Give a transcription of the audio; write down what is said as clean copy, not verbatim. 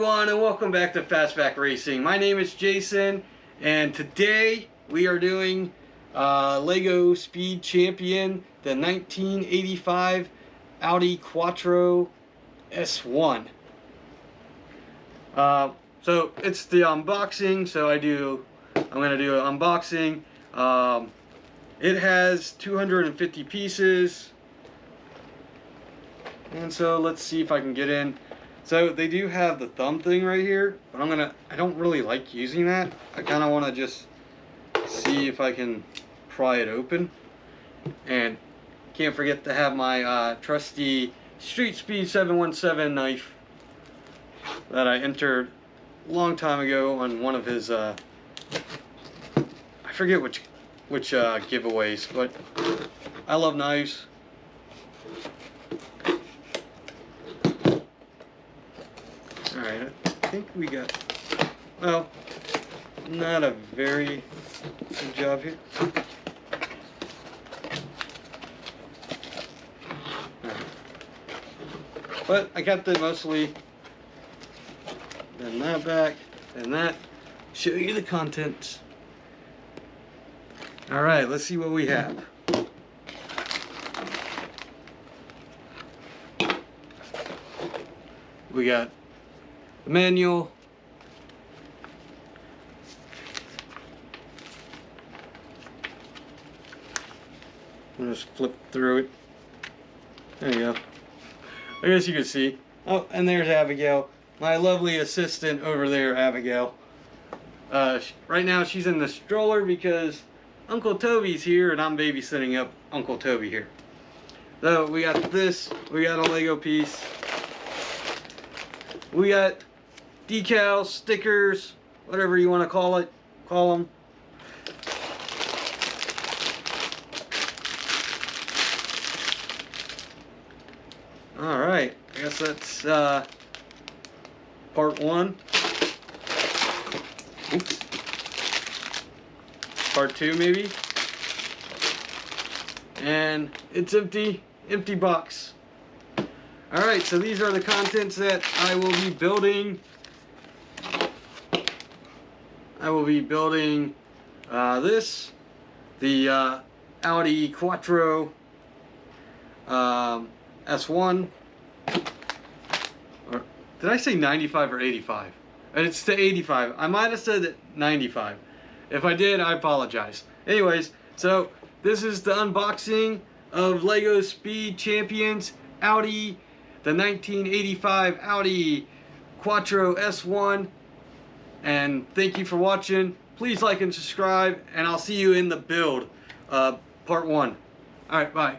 everyone, and welcome back to Fastback Racing. My name is Jason, and today we are doing Lego Speed Champion, the 1985 Audi Quattro S1. So it's the unboxing, so I'm going to do an unboxing. It has 250 pieces, and so let's see if I can get in. So they do have the thumb thing right here, but I don't really like using that. I kind of want to just see if I can pry it open. And can't forget to have my trusty Street Speed 717 knife that I entered a long time ago on one of his, I forget which giveaways, but I love knives. Alright, I think we got, well, not a very good job here. But I kept it mostly. Then that back, and that. Show you the contents. Alright, let's see what we have. We got the manual, I'll just flip through it. There you go. I guess you can see. Oh, and there's Abigail, my lovely assistant over there, Abigail. Right now she's in the stroller because Uncle Toby's here and I'm babysitting up Uncle Toby here. So we got this, we got a Lego piece, we got decals, stickers, whatever you want to call them. Alright, I guess that's part one. Oops. Part two maybe. And it's empty box. Alright, so these are the contents that I will be building. I will be building this, the Audi Quattro S1. Or did I say 95 or 85? It's the 85. I might have said 95. If I did, I apologize. Anyways, so this is the unboxing of Lego Speed Champions Audi, the 1985 Audi Quattro S1. And thank you for watching. Please like and subscribe, and I'll see you in the build, part one. Alright, bye.